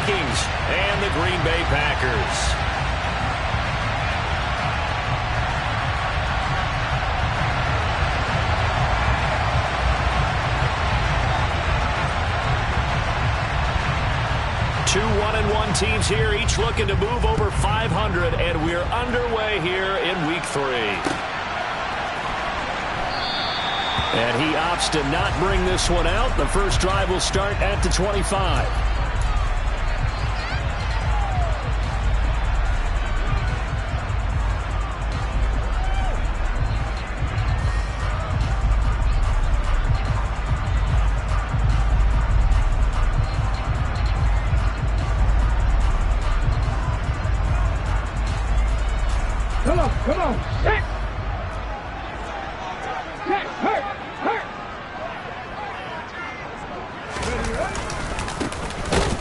Vikings and the Green Bay Packers. Two 1-1 teams here, each looking to move over 500, and we're underway here in Week 3. And he opts to not bring this one out. The first drive will start at the 25. Come on. Hit. Hurt.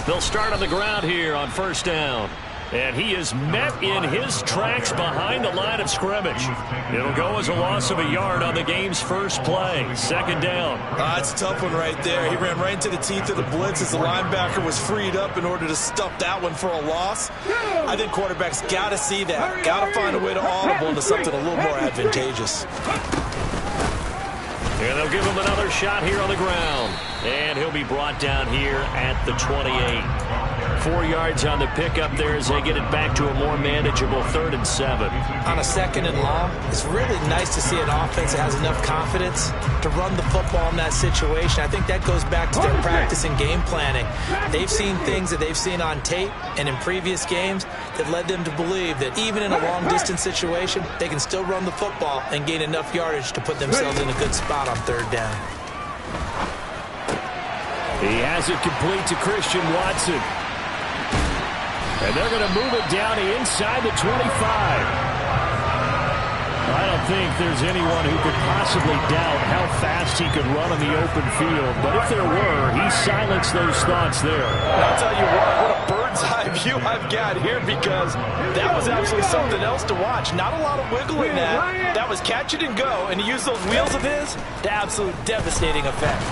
They'll start on the ground here on first down. And he is met in his tracks behind the line of scrimmage. It'll go as a loss of a yard on the game's first play. Second down. It's a tough one right there. He ran right into the teeth of the blitz as the linebacker was freed up in order to stuff that one for a loss. I think quarterbacks got to see that. Got to find a way to audible into something a little more advantageous. And they'll give him another shot here on the ground. And he'll be brought down here at the 28. 4 yards on the pickup there as they get it back to a more manageable 3rd and 7. On a 2nd and long, it's really nice to see an offense that has enough confidence to run the football in that situation. I think that goes back to their practice and game planning. They've seen things that they've seen on tape and in previous games that led them to believe that even in a long-distance situation, they can still run the football and gain enough yardage to put themselves in a good spot on 3rd down. He has it complete to Christian Watson. And they're going to move it down inside the 25. I don't think there's anyone who could possibly doubt how fast he could run on the open field. But if there were, he silenced those thoughts there. And I'll tell you what a bird's eye view I've got here, because that was absolutely something else to watch. Not a lot of wiggle in that. That was catch it and go, and he used those wheels of his to absolute devastating effect.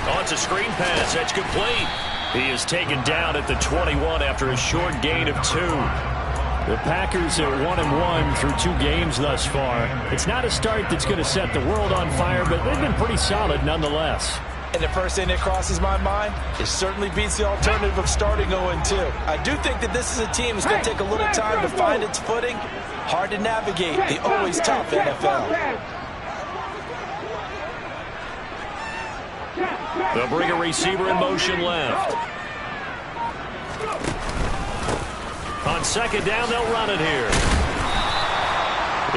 Oh, it's a screen pass. That's complete. He is taken down at the 21 after a short gain of 2. The Packers are 1-1 through 2 games thus far. It's not a start that's going to set the world on fire, but they've been pretty solid nonetheless. And the first thing that crosses my mind, it certainly beats the alternative of starting 0-2. I do think that this is a team that's going to take a little time to find its footing. Hard to navigate the always tough NFL. They'll bring a receiver in motion left. On 2nd down, they'll run it here.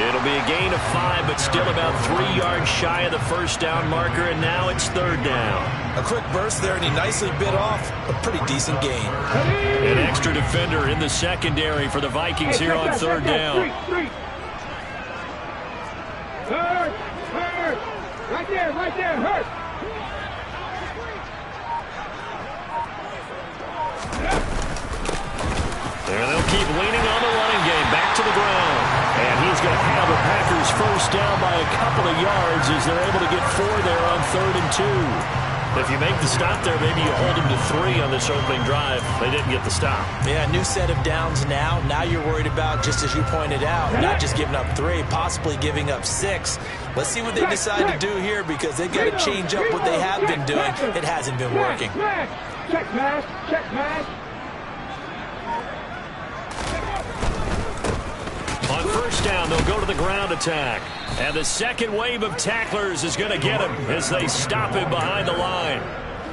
It'll be a gain of 5, but still about 3 yards shy of the first down marker, and now it's 3rd down. A quick burst there, and he nicely bit off a pretty decent gain. An extra defender in the secondary for the Vikings here on 3rd down. Hurt. Right there, hurt. There they'll keep leaning on the running game. Back to the ground. And he's going to have the Packers first down by a couple of yards as they're able to get 4 there on 3rd and 2. If you make the stop there, maybe you hold them to 3 on this opening drive. They didn't get the stop. Yeah, new set of downs now. Now you're worried about, just as you pointed out, not just giving up 3, possibly giving up 6. Let's see what they decide to do here, because they've got to change up what they have been doing. It hasn't been working. Check mash. On first down, they'll go to the ground attack. And the second wave of tacklers is going to get him as they stop him behind the line.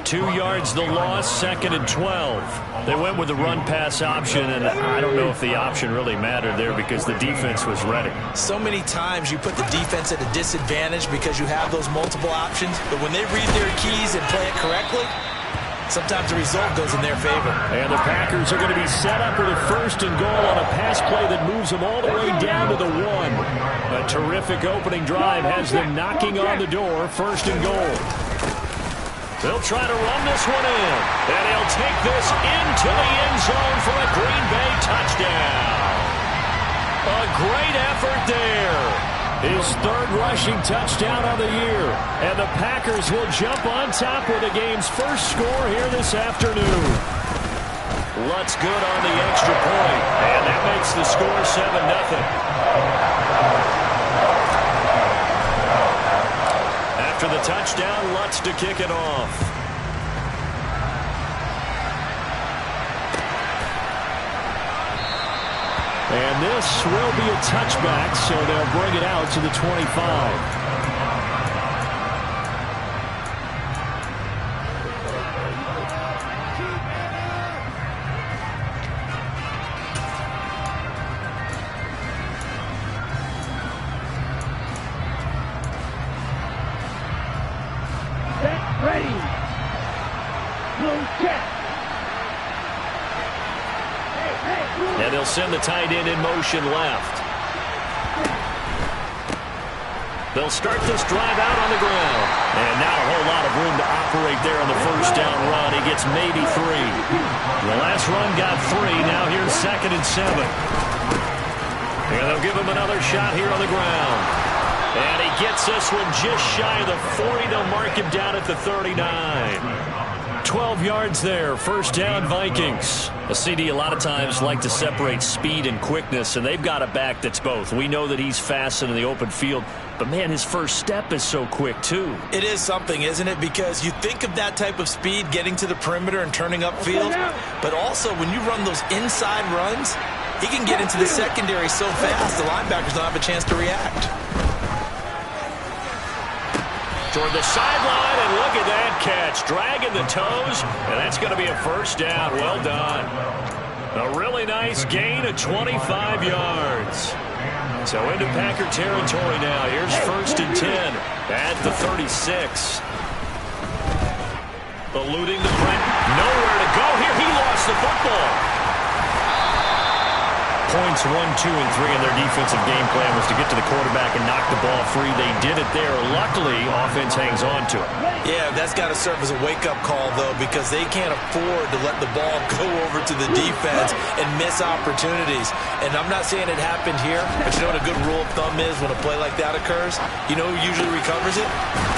2 yards the loss, 2nd and 12. They went with the run-pass option, and I don't know if the option really mattered there because the defense was ready. So many times you put the defense at a disadvantage because you have those multiple options, but when they read their keys and play it correctly, sometimes the result goes in their favor. And the Packers are going to be set up with a 1st and goal on a pass play that moves them all the way down to the 1. A terrific opening drive has them knocking on the door, 1st and goal. They'll try to run this one in, and he'll take this into the end zone for a Green Bay touchdown. A great effort there. His 3rd rushing touchdown of the year. And the Packers will jump on top with the game's first score here this afternoon. Lutz good on the extra point. And that makes the score 7-0. After the touchdown, Lutz to kick it off. And this will be a touchback, so they'll bring it out to the 25. Ready. Blue check. And they'll send the tight end in motion left. They'll start this drive out on the ground. And not a whole lot of room to operate there on the first down run. He gets maybe 3. The last run got 3. Now here's 2nd and 7. And they'll give him another shot here on the ground. And he gets this one just shy of the 40. They'll mark him down at the 39. 12 yards there. First down, Vikings. A CD a lot of times like to separate speed and quickness, and they've got a back that's both. We know that he's fast in the open field, but, man, his first step is so quick, too. It is something, isn't it? Because you think of that type of speed getting to the perimeter and turning upfield, but also when you run those inside runs, he can get into the secondary so fast the linebackers don't have a chance to react. Toward the sideline, and look at that catch. Dragging the toes, and that's going to be a first down. Well done. A really nice gain of 25 yards. So into Packer territory now. Here's 1st and 10 at the 36. Eluding the pressure. Nowhere to go here. He lost the football. Points 1, 2, and 3 in their defensive game plan was to get to the quarterback and knock the ball free. They did it there. Luckily, offense hangs on to it. Yeah, that's got to serve as a wake-up call, though, because they can't afford to let the ball go over to the defense and miss opportunities. And I'm not saying it happened here, but you know what a good rule of thumb is when a play like that occurs? You know who usually recovers it?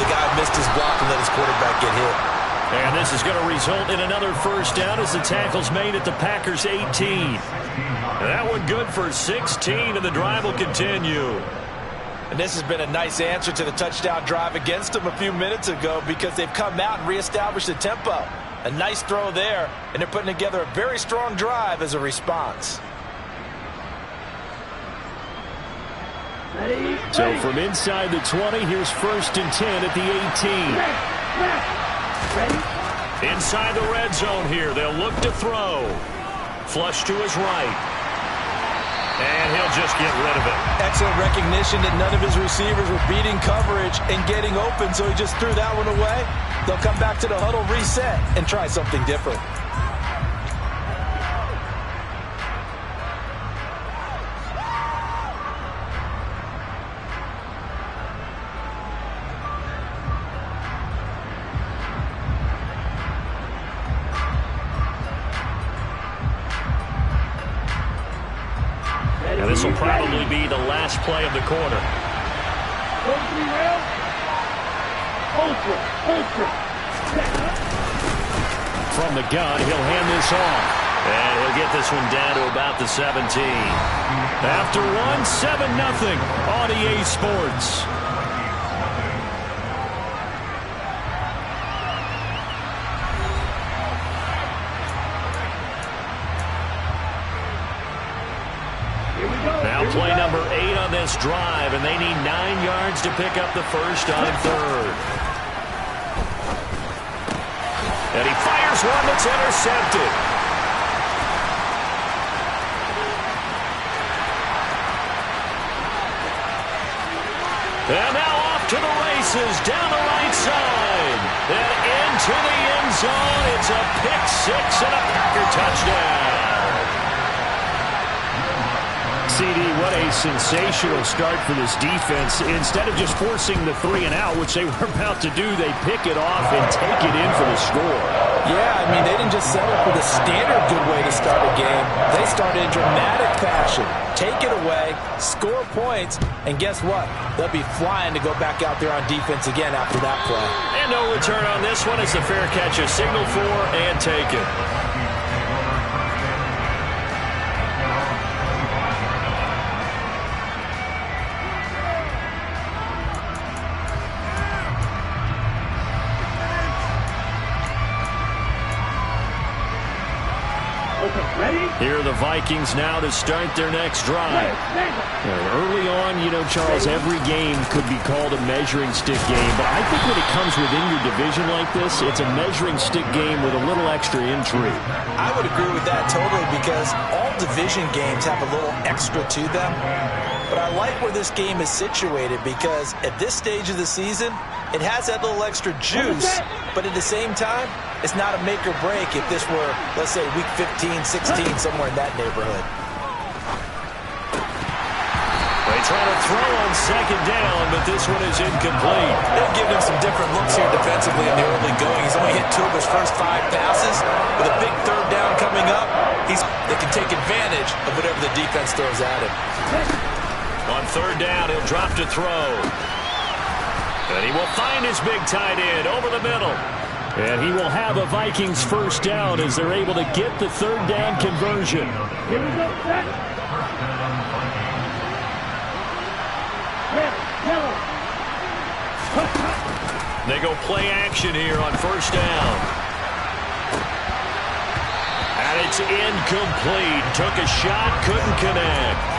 The guy who missed his block and let his quarterback get hit. And this is going to result in another first down as the tackle's made at the Packers' 18. That one good for 16, and the drive will continue. And this has been a nice answer to the touchdown drive against them a few minutes ago because they've come out and reestablished the tempo. A nice throw there, and they're putting together a very strong drive as a response. So from inside the 20, here's 1st and 10 at the 18. Inside the red zone here, they'll look to throw. Flush to his right. And he'll just get rid of it. Excellent recognition that none of his receivers were beating coverage and getting open, so he just threw that one away. They'll come back to the huddle, reset, and try something different. And this will probably be the last play of the quarter. From the gun, he'll hand this off. And he'll get this one down to about the 17. After one, 7-0 on EA Sports. Now play number 8 on this drive, and they need 9 yards to pick up the first on 3rd. And he fires one that's intercepted. And now off to the races, down the right side. And into the end zone. It's a pick-6 and a Packer touchdown. CD, what a sensational start for this defense. Instead of just forcing the 3-and-out, which they were about to do, they pick it off and take it in for the score. Yeah, I mean, they didn't just settle for the standard good way to start a game. They started in dramatic fashion. Take it away, score points, and guess what? They'll be flying to go back out there on defense again after that play. And no return on this one. It's a fair catch, a signal for, and take it. Here are the Vikings now to start their next drive. Early on, you know, Charles, every game could be called a measuring stick game. But I think when it comes within your division like this, it's a measuring stick game with a little extra intrigue. I would agree with that totally, because all division games have a little extra to them. But I like where this game is situated, because at this stage of the season, it has that little extra juice, but at the same time, it's not a make or break if this were, let's say, week 15, 16, somewhere in that neighborhood. They try to throw on second down, but this one is incomplete. They've given him some different looks here defensively in the early going. He's only hit 2 of his first 5 passes. With a big third down coming up, they can take advantage of whatever the defense throws at him. On third down, he'll drop to throw. And he will find his big tight end over the middle. And he will have a Vikings first down as they're able to get the third down conversion. Here we go, set. They go play action here on first down. And it's incomplete. Took a shot, couldn't connect.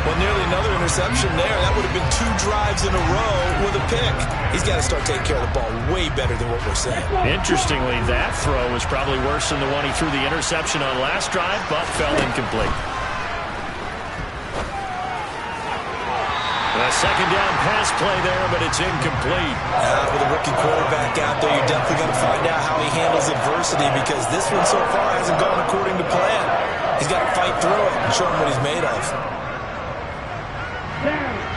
Well, nearly another interception there. That would have been 2 drives in a row with a pick. He's got to start taking care of the ball way better than what we're saying. Interestingly, that throw was probably worse than the one he threw the interception on last drive, but fell incomplete. A second down pass play there, but it's incomplete. With a rookie quarterback out there, you're definitely going to find out how he handles adversity, because this one so far hasn't gone according to plan. He's got to fight through it and show him what he's made of.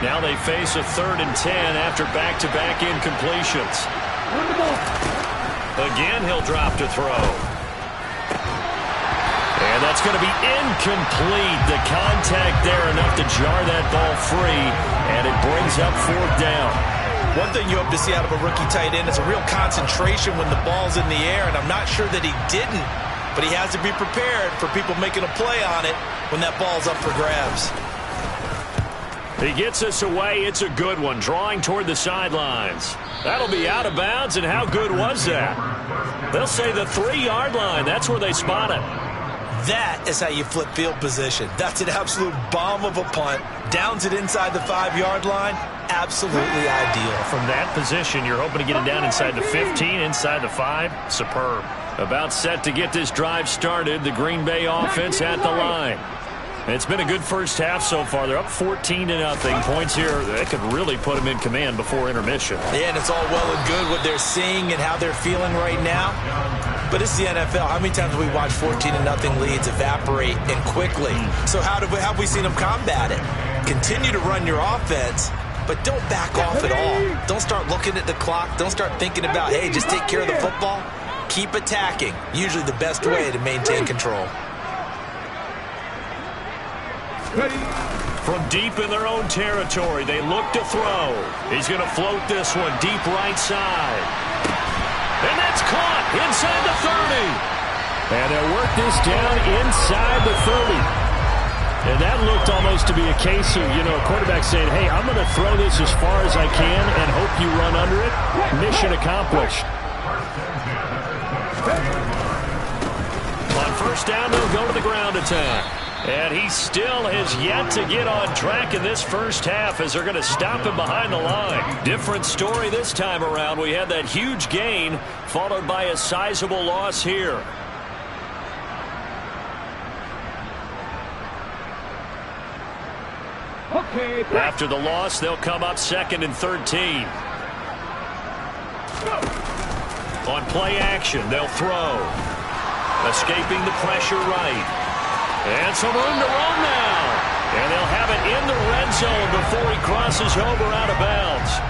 Now they face a 3rd and 10 after back-to-back incompletions. Again, he'll drop to throw. And that's going to be incomplete. The contact there enough to jar that ball free, and it brings up 4th down. One thing you hope to see out of a rookie tight end is a real concentration when the ball's in the air, and I'm not sure that he didn't, but he has to be prepared for people making a play on it when that ball's up for grabs. He gets us away. It's a good one, drawing toward the sidelines. That'll be out of bounds, and how good was that? They'll say the 3-yard line. That's where they spot it. That is how you flip field position. That's an absolute bomb of a punt. Downs it inside the 5-yard line. Absolutely ideal. From that position, you're hoping to get it down inside the 15, inside the 5. Superb. About set to get this drive started. The Green Bay offense at the line. It's been a good first half so far. They're up 14-0. Points here, they could really put them in command before intermission. Yeah, and it's all well and good what they're seeing and how they're feeling right now. But it's the NFL. How many times have we watched 14-0 leads evaporate and quickly? So how have we seen them combat it? Continue to run your offense, but don't back off at all. Don't start looking at the clock. Don't start thinking about, hey, just take care of the football. Keep attacking. Usually the best way to maintain control. From deep in their own territory, they look to throw. He's going to float this one deep right side. And that's caught inside the 30. And they'll work this down inside the 30. And that looked almost to be a case of, you know, a quarterback saying, hey, I'm going to throw this as far as I can and hope you run under it. Mission accomplished. On first down, they'll go to the ground attack. And he still has yet to get on track in this first half as they're going to stop him behind the line. Different story this time around. We had that huge gain followed by a sizable loss here. After the loss, they'll come up 2nd and 13. On play action, they'll throw. Escaping the pressure right. And some room to run now. And they'll have it in the red zone before he crosses over out of bounds.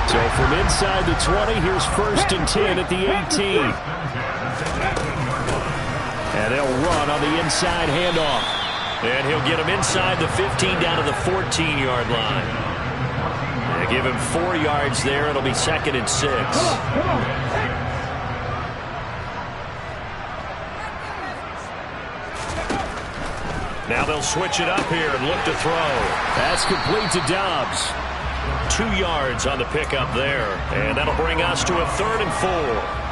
So from inside the 20, here's 1st and 10 at the 18. And they'll run on the inside handoff. And he'll get him inside the 15 down to the 14-yard line. They give him 4 yards there. It'll be 2nd and 6. Now they'll switch it up here and look to throw. That's complete to Dobbs. 2 yards on the pickup there. And that'll bring us to a 3rd and 4.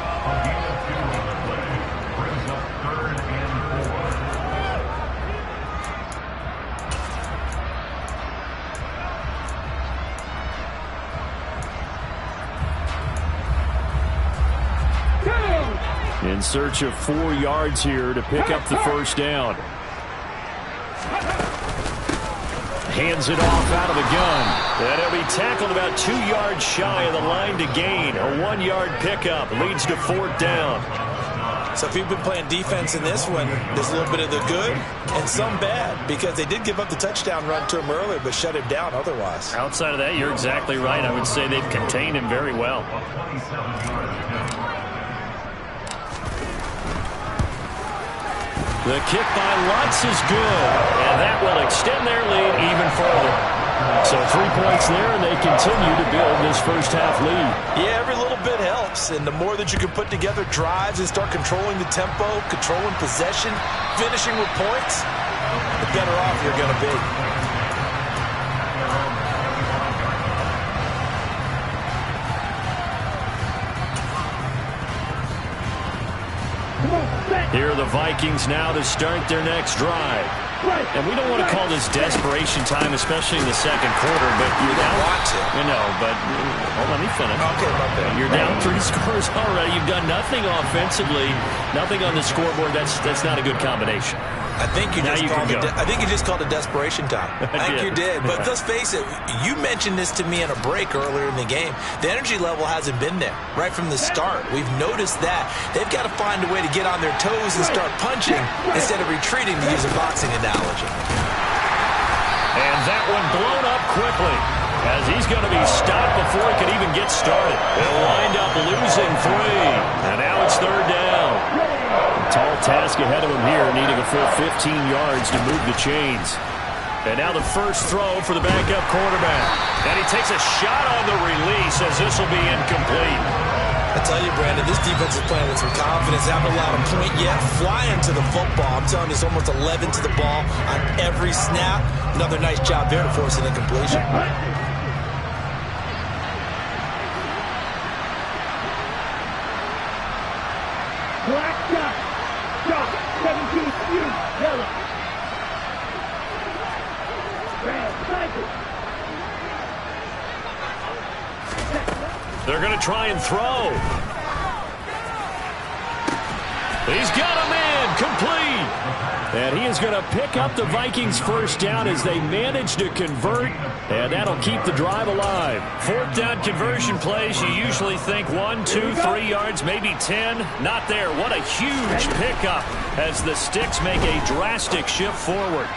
In search of 4 yards here to pick up the first down. Hands it off out of the gun. And he'll be tackled about 2 yards shy of the line to gain. A 1-yard pickup leads to 4th down. So if you've been playing defense in this one, there's a little bit of the good and some bad, because they did give up the touchdown run to him earlier but shut him down otherwise. Outside of that, you're exactly right. I would say they've contained him very well. The kick by Lutz is good, and that will extend their lead even further. So 3 points there, and they continue to build this first half lead. Yeah, every little bit helps, and the more that you can put together drives and start controlling the tempo, controlling possession, finishing with points, the better off you're going to be. Here are the Vikings now to start their next drive. And we don't want to call this desperation time, especially in the second quarter, but you're down. Want to. I know, but let me finish. Okay, my bad. You're down 3 scores already. You've done nothing offensively, nothing on the scoreboard. That's not a good combination. I think you just called it desperation time. I think you did. But let's face it, you mentioned this to me in a break earlier in the game. The energy level hasn't been there right from the start. We've noticed that. They've got to find a way to get on their toes and start punching instead of retreating, to use a boxing analogy. And that one blown up quickly, as he's going to be stopped before he can even get started. They'll wind up losing 3. And now it's 3rd down. Tall task ahead of him here, needing a full 15 yards to move the chains. And now the first throw for the backup quarterback. And he takes a shot on the release, as this will be incomplete. I tell you, Brandon, this defense is playing with some confidence. Haven't allowed a point yet. Flying to the football. I'm telling you, it's almost 11 to the ball on every snap. Another nice job there to force an incompletion. Black dot. Dot. 17 yellow. Red cycle. They're going to try and throw. He's got a man complete. And he is going to pick up the Vikings' first down as they manage to convert. And that'll keep the drive alive. 4th down conversion plays, you usually think 1, 2, 3 yards, maybe 10. Not there. What a huge pickup as the Sticks make a drastic shift forward.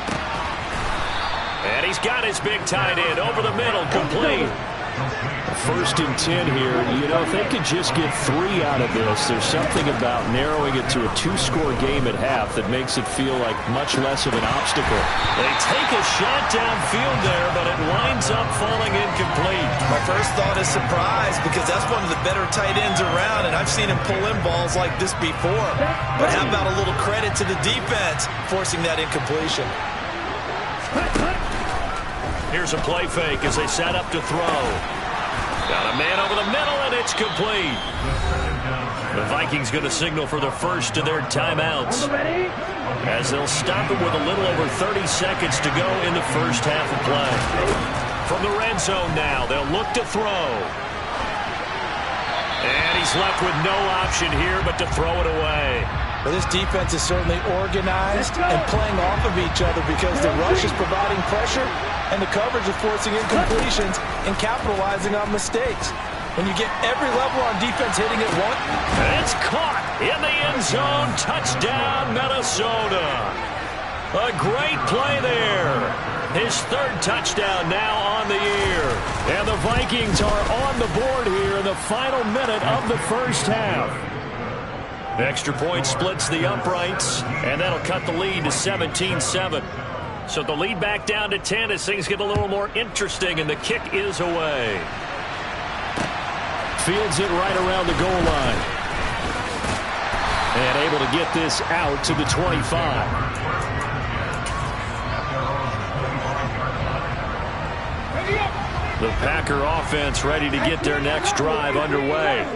And he's got his big tight end over the middle, complete. 1st and 10 here. You know, if they could just get 3 out of this, there's something about narrowing it to a 2-score game at half that makes it feel like much less of an obstacle. They take a shot downfield there, but it winds up falling incomplete. My first thought is surprise, because that's one of the better tight ends around, and I've seen him pull in balls like this before. But how about a little credit to the defense forcing that incompletion? Here's a play fake as they set up to throw. Got a man over the middle, and it's complete. The Vikings going to signal for the first of their timeouts, as they'll stop it with a little over 30 seconds to go in the first half of play. From the red zone now, they'll look to throw. And he's left with no option here but to throw it away. Well, this defense is certainly organized and playing off of each other, because the rush is providing pressure and the coverage is forcing incompletions and capitalizing on mistakes. When you get every level on defense hitting it once. It's caught in the end zone. Touchdown, Minnesota. A great play there. His 3rd touchdown now on the year. And the Vikings are on the board here in the final minute of the first half. The extra point splits the uprights, and that'll cut the lead to 17-7. So the lead back down to 10 as things get a little more interesting, and the kick is away. Fields it right around the goal line. And able to get this out to the 25. The Packer offense ready to get their next drive underway.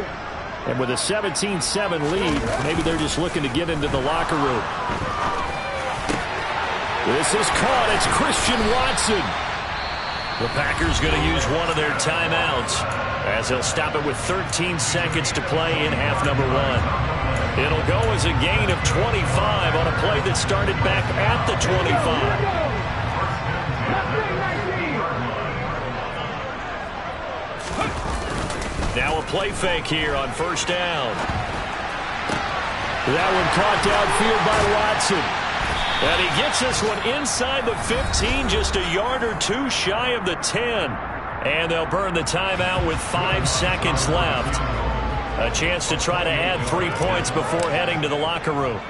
And with a 17-7 lead, maybe they're just looking to get into the locker room. This is caught. It's Christian Watson. The Packers going to use one of their timeouts, as they'll stop it with 13 seconds to play in half number 1. It'll go as a gain of 25 on a play that started back at the 25. Now a play fake here on first down. That one caught downfield by Watson. And he gets this one inside the 15, just a yard or two shy of the 10. And they'll burn the timeout with 5 seconds left. A chance to try to add 3 points before heading to the locker room.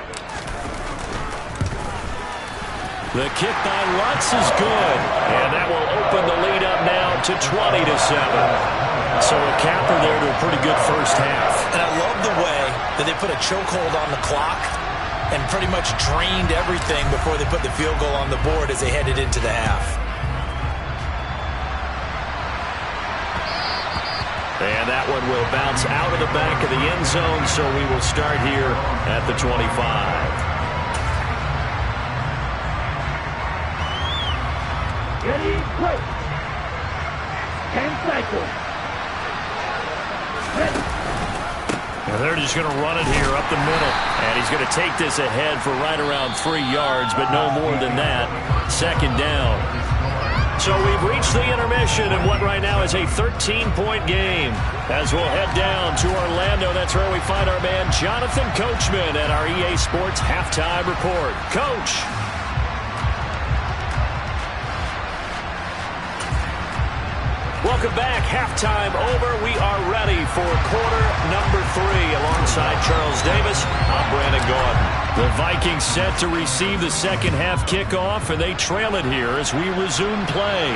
The kick by Lutz is good. And that will open the lead up now to 20-7. So a capper there to a pretty good first half. And I love the way that they put a chokehold on the clock and pretty much drained everything before they put the field goal on the board as they headed into the half. And that one will bounce out of the back of the end zone, so we will start here at the 25. Ready, play. 10 cycles. And they're just going to run it here up the middle. And he's going to take this ahead for right around 3 yards, but no more than that. Second down. So we've reached the intermission in what right now is a 13-point game. As we'll head down to Orlando, that's where we find our man Jonathan Coachman at our EA Sports Halftime Report. Coach. Welcome back. Halftime over. We are ready for quarter number 3. Alongside Charles Davis, I'm Brandon Gaudin. The Vikings set to receive the second half kickoff, and they trail it here as we resume play.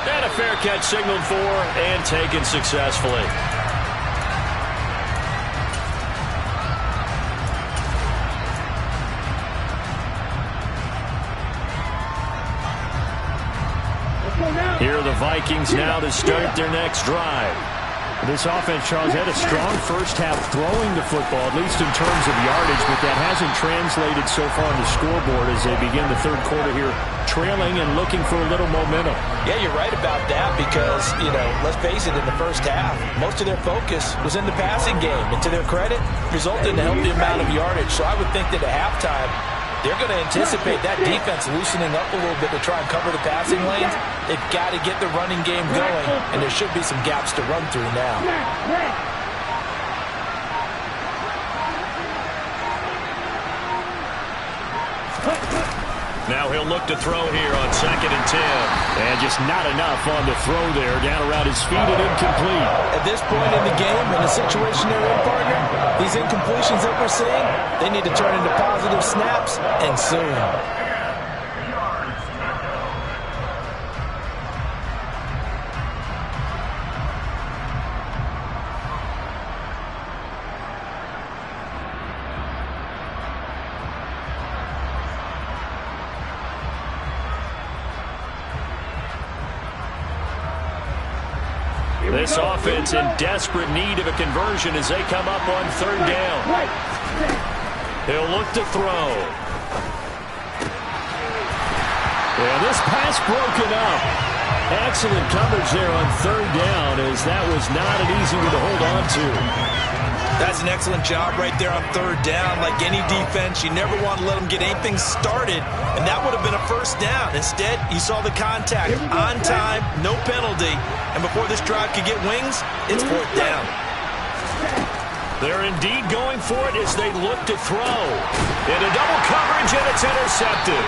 And a fair catch signaled for and taken successfully. Here are the Vikings now to start their next drive. This offense, Charles, had a strong first half throwing the football, at least in terms of yardage, but that hasn't translated so far on the scoreboard as they begin the third quarter here, trailing and looking for a little momentum. Yeah, you're right about that because, let's face it, in the first half, most of their focus was in the passing game. And to their credit, resulted in a healthy amount of yardage. So I would think that at halftime, they're going to anticipate that defense loosening up a little bit to try and cover the passing lanes. They've got to get the running game going, and there should be some gaps to run through now. Now he'll look to throw here on 2nd and 10. And just not enough on the throw there. Down around his feet and incomplete. At this point in the game, in the situation they're in, partner, these incompletions that we're seeing, they need to turn into positive snaps, and soon. This offense in desperate need of a conversion as they come up on 3rd down. He'll look to throw. And this pass broken up. Excellent coverage there on 3rd down as that was not an easy one to hold on to. That's an excellent job right there on 3rd down. Like any defense, you never want to let them get anything started, and that would have been a first down. Instead, you saw the contact on time, no penalty, and before this drive could get wings, it's 4th down. They're indeed going for it as they look to throw. Into double coverage, and it's intercepted.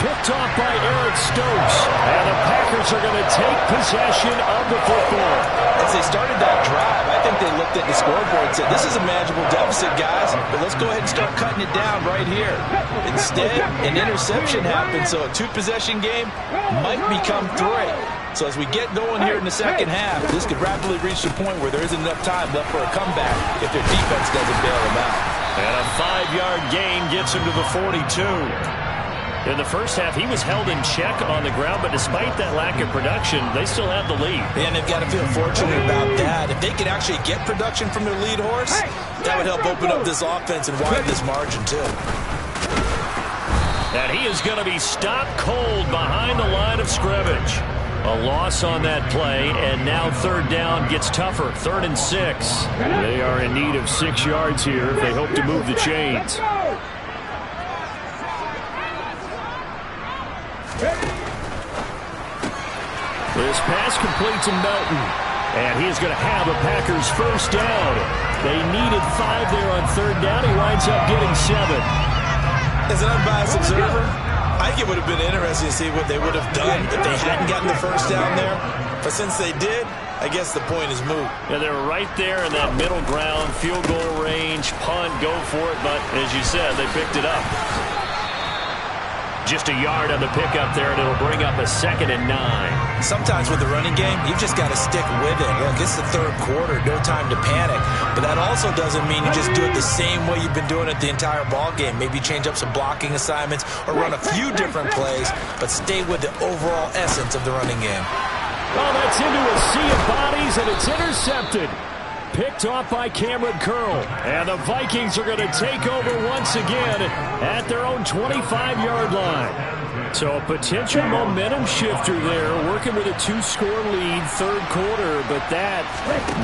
Picked off by Eric Stokes. And the Packers are going to take possession of the football. As they started that drive, I think they looked at the scoreboard and said, this is a manageable deficit, guys, but let's go ahead and start cutting it down right here. Instead, an interception happened, so a 2-possession game might become 3. So as we get going here in the second half, this could rapidly reach the point where there isn't enough time left for a comeback if their defense doesn't bail them out. And a 5-yard gain gets him to the 42. In the first half, he was held in check on the ground, but despite that lack of production, they still have the lead. And they've got to feel fortunate about that. If they could actually get production from their lead horse, that would help open up this offense and widen this margin too. And he is going to be stopped cold behind the line of scrimmage. A loss on that play, and now third down gets tougher. 3rd and 6. They are in need of 6 yards here if they hope to move the chains. This pass complete to Melton, and he is going to have a Packers first down. They needed 5 there on 3rd down. He winds up getting 7. As an unbiased observer, I think it would have been interesting to see what they would have done if they hadn't gotten the first down there. But since they did, I guess the point is moot. Yeah, they were right there in that middle ground, field goal range, punt, go for it. But as you said, they picked it up. Just a yard on the pickup there, and it'll bring up a 2nd and 9. Sometimes with the running game, you've just got to stick with it. Look, it's the 3rd quarter, no time to panic. But that also doesn't mean you just do it the same way you've been doing it the entire ball game. Maybe change up some blocking assignments or run a few different plays, but stay with the overall essence of the running game. Oh, that's into a sea of bodies, and it's intercepted. Picked off by Cameron Curl. And the Vikings are going to take over once again at their own 25-yard line. So a potential momentum shifter there, working with a 2-score lead, 3rd quarter, but that,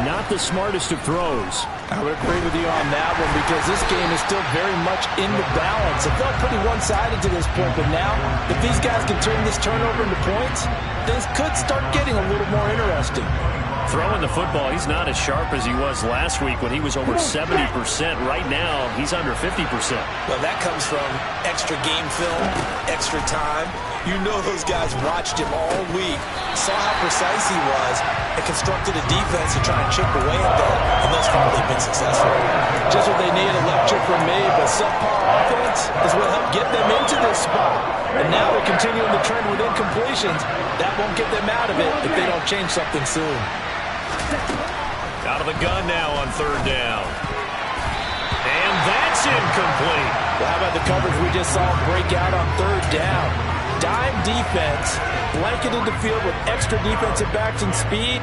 not the smartest of throws. I would agree with you on that one because this game is still very much in the balance. It felt pretty one-sided to this point, but now, if these guys can turn this turnover into points, things could start getting a little more interesting. Throwing the football, he's not as sharp as he was last week when he was over 70%. Right now, he's under 50%. Well, that comes from extra game film, extra time. You know those guys watched him all week, saw how precise he was, and constructed a defense to try and chip away at that, and thus far they've been successful. Just what they need, a lecture from me, but subpar offense is what helped get them into this spot. And now they're continuing the trend with incompletions. That won't get them out of it if they don't change something soon. Out of the gun now on 3rd down. And that's incomplete. Well, how about the coverage we just saw break out on 3rd down? Dime defense, blanketed the field with extra defensive backs and speed,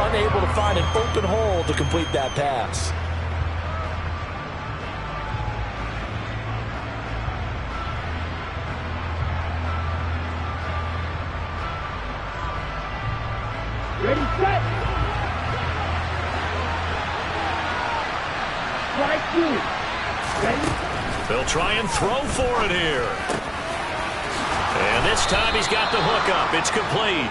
unable to find an open hole to complete that pass. Ready, set. Strike 2. Ready. They'll try and throw for it here. And this time he's got the hook up. It's complete.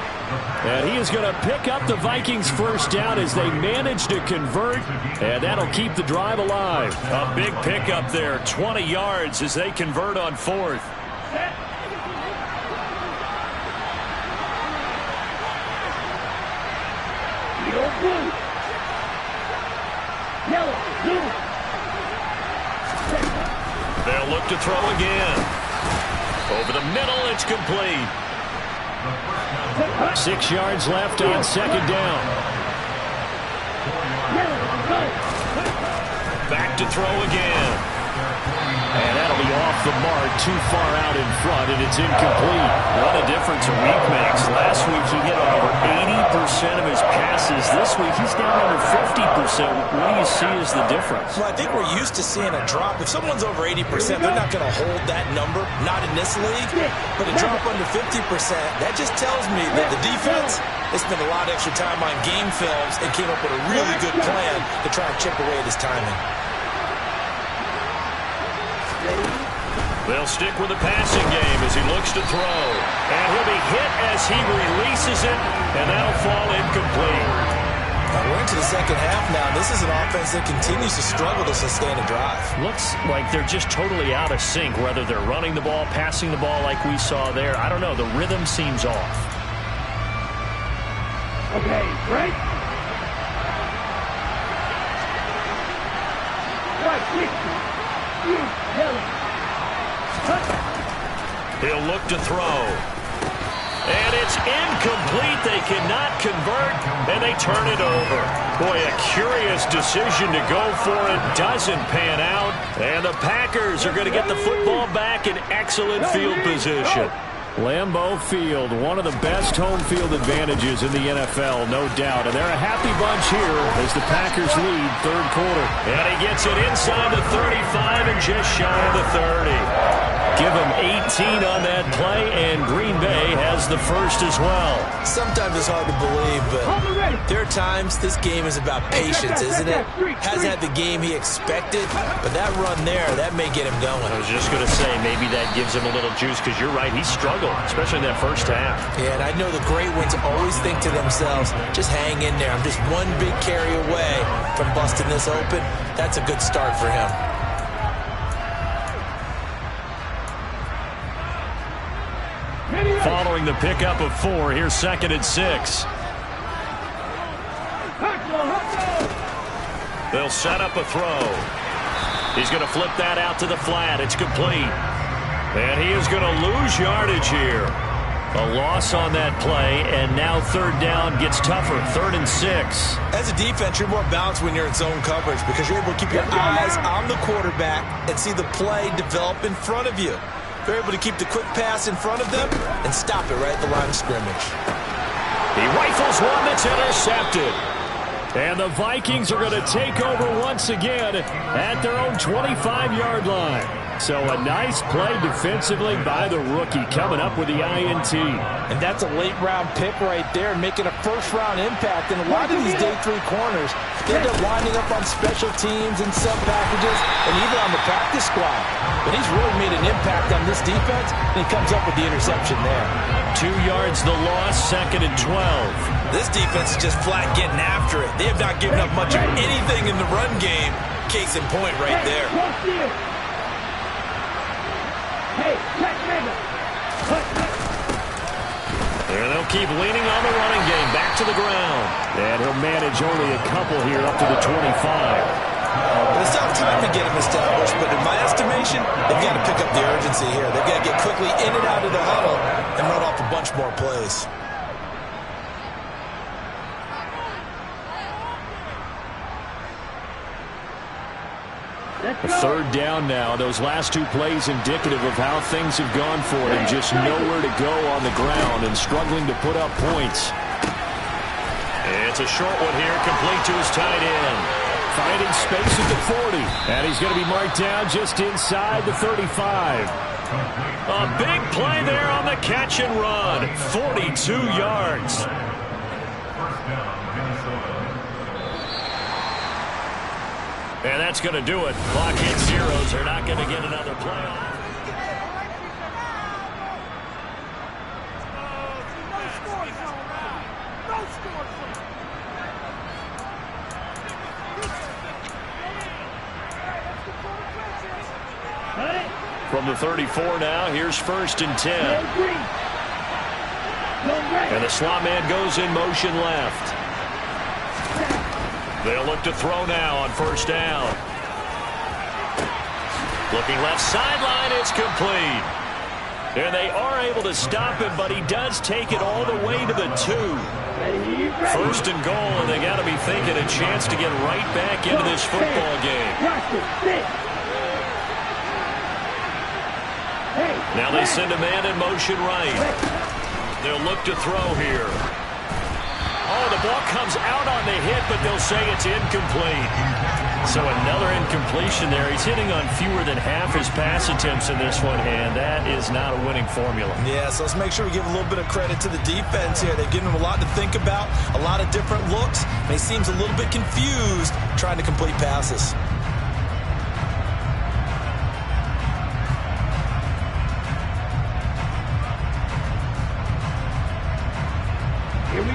And he is going to pick up the Vikings first down as they manage to convert. And that'll keep the drive alive. A big pickup there. 20 yards as they convert on 4th. Blue. Yellow. Blue. They'll look to throw again. Over the middle, it's complete. 6 yards left on 2nd down. Back to throw again. And that'll be off the mark, too far out in front, and it's incomplete. What a difference a week makes. Last week he hit over 80% of his passes. This week he's down under 50%. What do you see as the difference? Well, I think we're used to seeing a drop. If someone's over 80%, they're not going to hold that number, not in this league. But a drop under 50%, that just tells me that the defense, they spent a lot of extra time on game films and came up with a really good plan to try and chip away at his timing. They'll stick with the passing game as he looks to throw. And he'll be hit as he releases it, and that'll fall incomplete. Now we're into the second half now. This is an offense that continues to struggle to sustain a drive. Looks like they're just totally out of sync, whether they're running the ball, passing the ball like we saw there. I don't know. The rhythm seems off. Okay, break. Right, 60. Yellow. He'll look to throw. And it's incomplete. They cannot convert, and they turn it over. Boy, a curious decision to go for it. Doesn't pan out. And the Packers are going to get the football back in excellent field position. Lambeau Field, one of the best home field advantages in the NFL, no doubt. And they're a happy bunch here as the Packers lead 3rd quarter. And he gets it inside the 35 and just shy of the 30. Give him 18 on that play, and Green Bay has the first as well. Sometimes it's hard to believe, but there are times this game is about patience, isn't it? Hasn't had the game he expected, but that run there, that may get him going. I was just going to say, maybe that gives him a little juice, because you're right, he struggled, especially in that first half. Yeah, and I know the great ones always think to themselves, just hang in there. I'm just one big carry away from busting this open. That's a good start for him. Following the pickup of 4, here's 2nd and 6. They'll set up a throw. He's going to flip that out to the flat. It's complete. And he is going to lose yardage here. A loss on that play, and now 3rd down gets tougher. 3rd and 6. As a defense, you're more balanced when you're in zone coverage because you're able to keep your eyes on the quarterback and see the play develop in front of you. They're able to keep the quick pass in front of them and stop it right at the line of scrimmage. He rifles one that's intercepted. And the Vikings are going to take over once again at their own 25-yard line. So a nice play defensively by the rookie coming up with the INT. And that's a late-round pick right there, making a first-round impact. And a lot of these day 3 corners, they end up winding up on special teams and sub packages and even on the practice squad. But he's really made an impact on this defense, and he comes up with the interception there. 2 yards the loss, 2nd and 12. This defense is just flat getting after it. They have not given up much of anything in the run game. Case in point right there. And they'll keep leaning on the running game. Back to the ground. And he'll manage only a couple here up to the 25. It's not time to get him established, but in my estimation, they've got to pick up the urgency here. They've got to get quickly in and out of the huddle and run off a bunch more plays. A 3rd down now. Those last 2 plays indicative of how things have gone for him. Just nowhere to go on the ground and struggling to put up points. It's a short one here, complete to his tight end. Finding space at the 40. And he's going to be marked down just inside the 35. A big play there on the catch and run. 42 yards. And that's going to do it. Clock hits 0s. They're not going to get another play off. From the 34 now, here's 1st and 10. And the slot man goes in motion left. They'll look to throw now on 1st down. Looking left sideline, it's complete. And they are able to stop him, but he does take it all the way to the 2. 1st and goal, and they got to be thinking a chance to get right back into this football game. Now they send a man in motion right. They'll look to throw here. Oh, the ball comes out on the hit, but they'll say it's incomplete. So another incompletion there. He's hitting on fewer than half his pass attempts in this one, and that is not a winning formula. Yeah, so let's make sure we give a little bit of credit to the defense here. They've given him a lot to think about, a lot of different looks, and he seems a little bit confused trying to complete passes.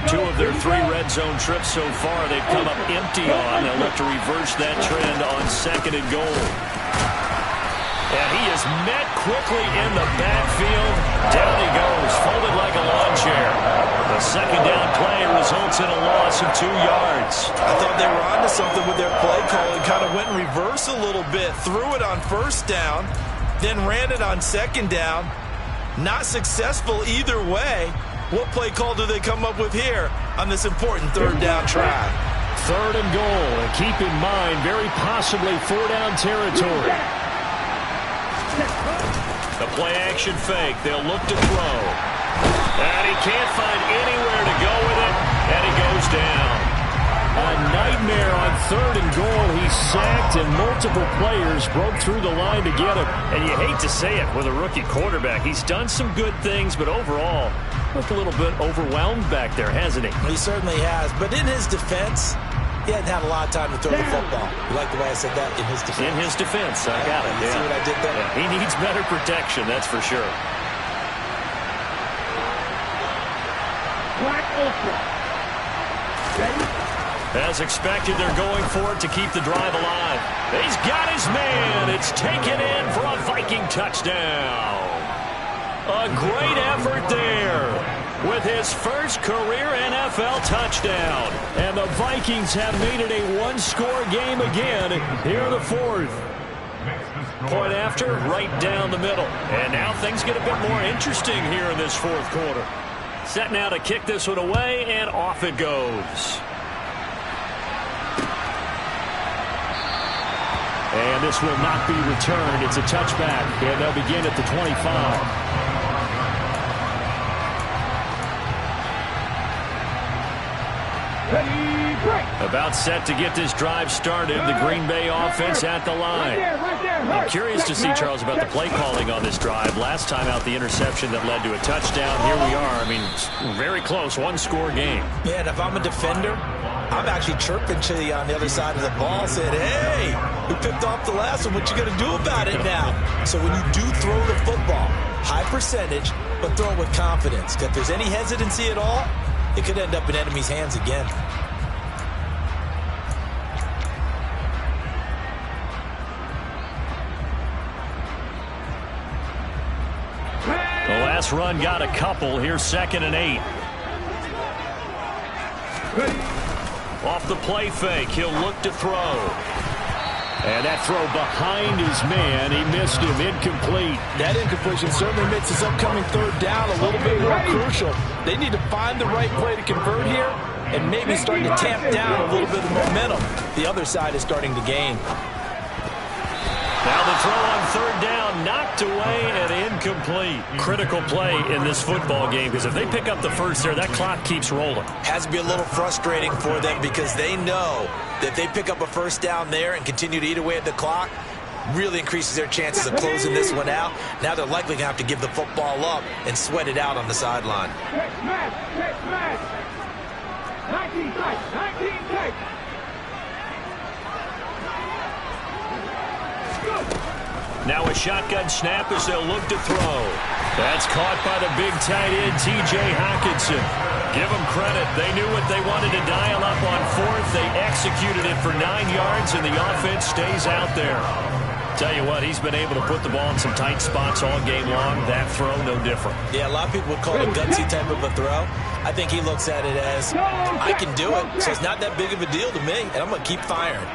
Two of their 3 red zone trips so far, they've come up empty on. They'll look to reverse that trend on 2nd and goal. And he is met quickly in the backfield. Down he goes, folded like a lawn chair. The 2nd down play results in a loss of 2 yards. I thought they were onto something with their play call and kind of went in reverse a little bit. Threw it on 1st down, then ran it on 2nd down. Not successful either way. What play call do they come up with here on this important 3rd down try? 3rd and goal. And keep in mind, very possibly 4-down territory. The play action fake. They'll look to throw. And he can't find anywhere to go with it. And he goes down. A nightmare on 3rd and goal. He's sacked, and multiple players broke through the line to get him. And you hate to say it with a rookie quarterback. He's done some good things, but overall, looked a little bit overwhelmed back there, hasn't he? He certainly has. But in his defense, he hadn't had a lot of time to throw the football. You like the way I said that? In his defense. In his defense. I got it. You see what I did there? Yeah, he needs better protection, that's for sure. Black Ultra. Ready? As expected, they're going for it to keep the drive alive. He's got his man. It's taken in for a Viking touchdown. A great effort there with his first career NFL touchdown. And the Vikings have made it a one-score game again here in the 4th. Point after, right down the middle. And now things get a bit more interesting here in this 4th quarter. Set now to kick this one away, and off it goes. And this will not be returned. It's a touchback, and they'll begin at the 25. Ready, break. About set to get this drive started. The Green Bay offense at the line. Right there. I'm curious to see, Charles, about the play calling on this drive. Last time out, the interception that led to a touchdown. Here we are. I mean, very close, one-score game. Yeah, and if I'm a defender, I'm actually chirping to you on the other side of the ball, saying, hey, we picked off the last one. What you going to do about it now? So when you do throw the football, high percentage, but throw it with confidence. If there's any hesitancy at all, it could end up in enemy's hands again. The last run got a couple. Here's 2nd and 8. Off the play fake, he'll look to throw. And that throw behind his man, he missed him, incomplete. That incompletion certainly makes this upcoming 3rd down a little bit more crucial. They need to find the right play to convert here and maybe start to tamp down a little bit of momentum. The other side is starting to gain. Now the throw on 3rd down, knocked away and incomplete. Critical play in this football game, because if they pick up the first there, that clock keeps rolling. Has to be a little frustrating for them because they know that if they pick up a first down there and continue to eat away at the clock, really increases their chances of closing this one out. Now they're likely going to have to give the football up and sweat it out on the sideline. Check match. 19 take. Now a shotgun snap as they'll look to throw. That's caught by the big tight end, T.J. Hockenson. Give them credit. They knew what they wanted to dial up on 4th. They executed it for 9 yards, and the offense stays out there. Tell you what, he's been able to put the ball in some tight spots all game long. That throw, no different. Yeah, a lot of people would call it a gutsy type of a throw. I think he looks at it as, I can do it, so it's not that big of a deal to me, and I'm going to keep firing.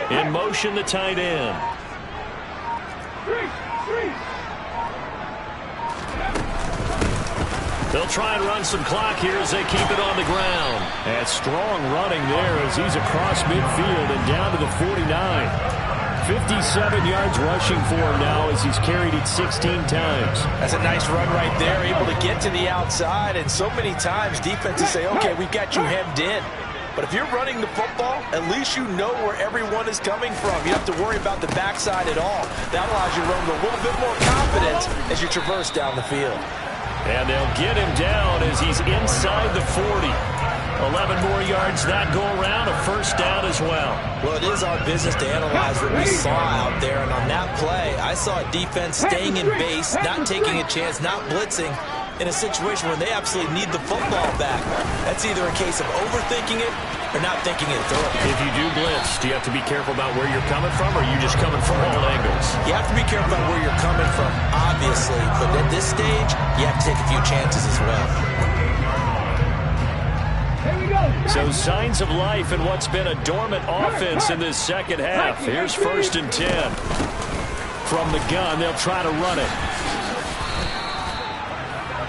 In motion, the tight end. They'll try and run some clock here as they keep it on the ground. And strong running there as he's across midfield and down to the 49. 57 yards rushing for him now as he's carried it 16 times. That's a nice run right there, able to get to the outside. And so many times defenses say, okay, we've got you hemmed in. But if you're running the football, at least you know where everyone is coming from. You don't have to worry about the backside at all. That allows you to run with a little bit more confidence as you traverse down the field. And they'll get him down as he's inside the 40. 11 more yards that go around, a first down as well. Well, it is our business to analyze what we saw out there. And on that play, I saw a defense staying in base, not taking a chance, not blitzing, in a situation where they absolutely need the football back. That's either a case of overthinking it or not thinking it through. If you do blitz, do you have to be careful about where you're coming from, or are you just coming from all angles? You have to be careful about where you're coming from, obviously. But at this stage, you have to take a few chances as well. So signs of life in what's been a dormant offense in this second half. Here's 1st and 10. From the gun, they'll try to run it.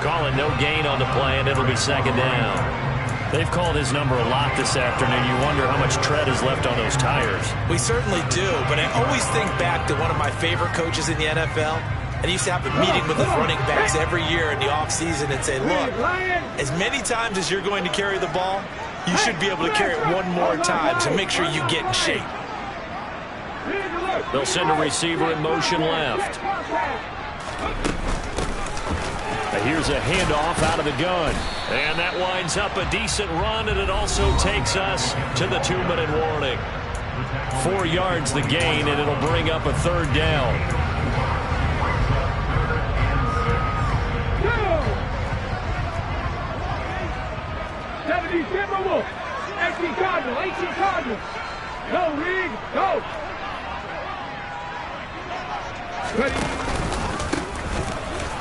Calling no gain on the play, and it'll be 2nd down. They've called his number a lot this afternoon. You wonder how much tread is left on those tires. We certainly do, but I always think back to one of my favorite coaches in the NFL, And he used to have a meeting with his running backs every year in the offseason and say, look, as many times as you're going to carry the ball, you should be able to carry it one more time, so make sure you get in shape. They'll send a receiver in motion left. Here's a handoff out of the gun. And that winds up a decent run, and it also takes us to the 2-minute warning. 4 yards the gain, and it'll bring up a 3rd down. 70 Timberwolves. 18 Cardinals. 18 Cardinals. Go, Reed. Go. Ready.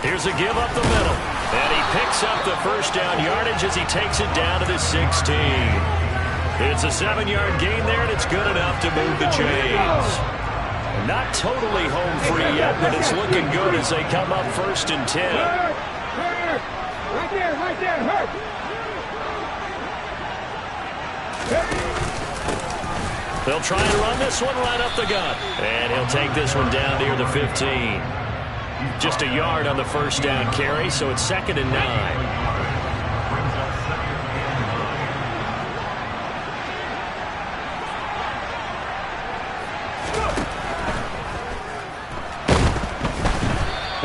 Here's a give up the middle. And he picks up the 1st down yardage as he takes it down to the 16. It's a 7-yard gain there, and it's good enough to move the chains. Not totally home free yet, but it's looking good as they come up 1st and 10. Hurt. Right there, hurt. They'll try and run this one right up the gut. And he'll take this one down near the 15. Just a yard on the 1st down carry, so it's 2nd and 9.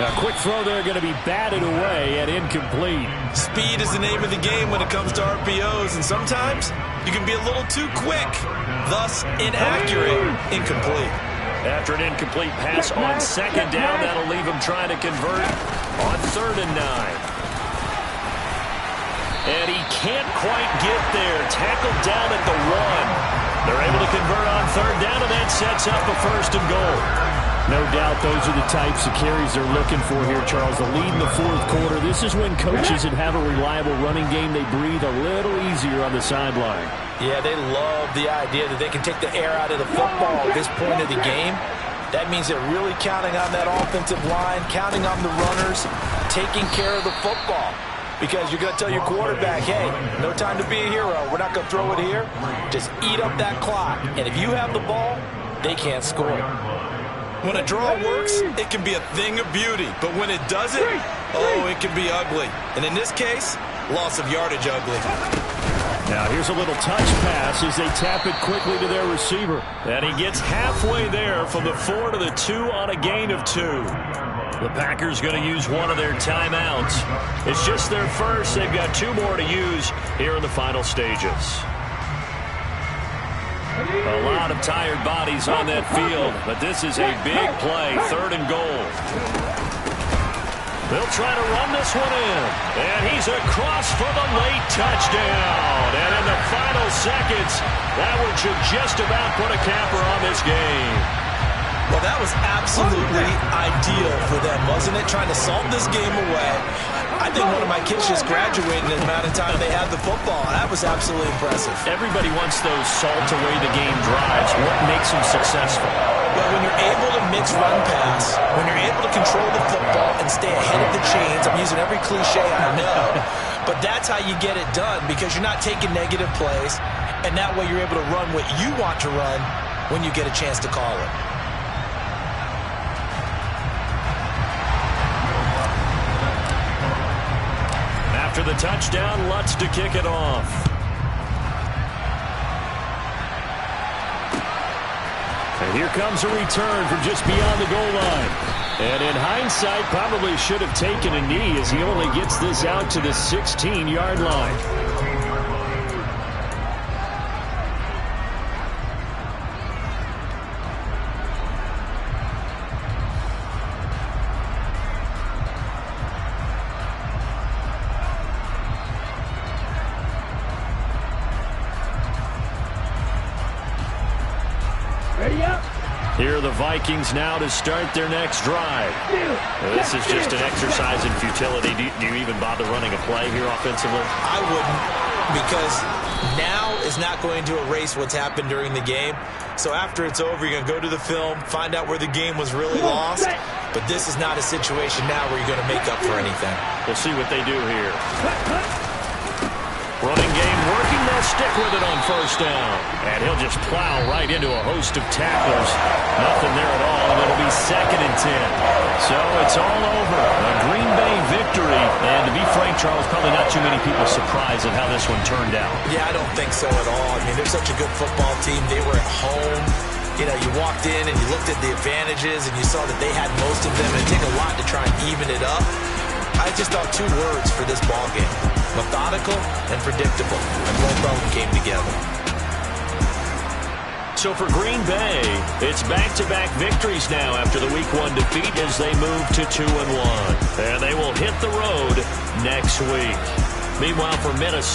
A quick throw there going to be batted away and incomplete. Speed is the name of the game when it comes to RPOs, and sometimes you can be a little too quick, thus inaccurate, incomplete. After an incomplete pass on 2nd down, that'll leave him trying to convert on 3rd and 9. And he can't quite get there. Tackled down at the 1. They're able to convert on 3rd down, and that sets up a 1st and goal. No doubt those are the types of carries they're looking for here, Charles. The lead in the 4th quarter. This is when coaches that have a reliable running game, they breathe a little easier on the sideline. Yeah, they love the idea that they can take the air out of the football at this point of the game. That means they're really counting on that offensive line, counting on the runners, taking care of the football. Because you're going to tell your quarterback, hey, no time to be a hero. We're not going to throw it here. Just eat up that clock. And if you have the ball, they can't score. When a draw works, it can be a thing of beauty. But when it doesn't, oh, it can be ugly. And in this case, loss of yardage ugly. Now here's a little touch pass as they tap it quickly to their receiver. And he gets halfway there from the 4 to the 2 on a gain of 2. The Packers going to use one of their timeouts. It's just their first. They've got 2 more to use here in the final stages. A lot of tired bodies on that field, but this is a big play, 3rd and goal. They'll try to run this one in, and he's across for the late touchdown. And in the final seconds, that one should just about put a capper on this game. Well, that was absolutely ideal for them, wasn't it? Trying to solve this game away. I think one of my kids just graduated in the amount of time they had the football. That was absolutely impressive. Everybody wants those salt-away-the-game drives. What makes them successful? Well, when you're able to mix run-pass, when you're able to control the football and stay ahead of the chains, I'm using every cliche I know, but that's how you get it done because you're not taking negative plays, and that way you're able to run what you want to run when you get a chance to call it. After the touchdown, Lutz to kick it off. And here comes a return from just beyond the goal line. And in hindsight, probably should have taken a knee as he only gets this out to the 16-yard line. Here are the Vikings now to start their next drive. This is just an exercise in futility. Do you even bother running a play here offensively? I wouldn't, because now is not going to erase what's happened during the game. So after it's over, you're going to go to the film, find out where the game was really lost. But this is not a situation now where you're going to make up for anything. We'll see what they do here. Running game working. They'll stick with it on 1st down. And he'll just plow right into a host of tacklers. Nothing there at all, and it'll be 2nd and 10. So it's all over. A Green Bay victory. And to be frank, Charles, probably not too many people surprised at how this one turned out. Yeah, I don't think so at all. I mean, they're such a good football team. They were at home. You know, you walked in and you looked at the advantages and you saw that they had most of them. It'd take a lot to try and even it up. I just thought two words for this ball game: methodical and predictable. And both of them came together. So for Green Bay, it's back-to-back victories now after the Week 1 defeat as they move to 2-1. And they will hit the road next week. Meanwhile, for Minnesota,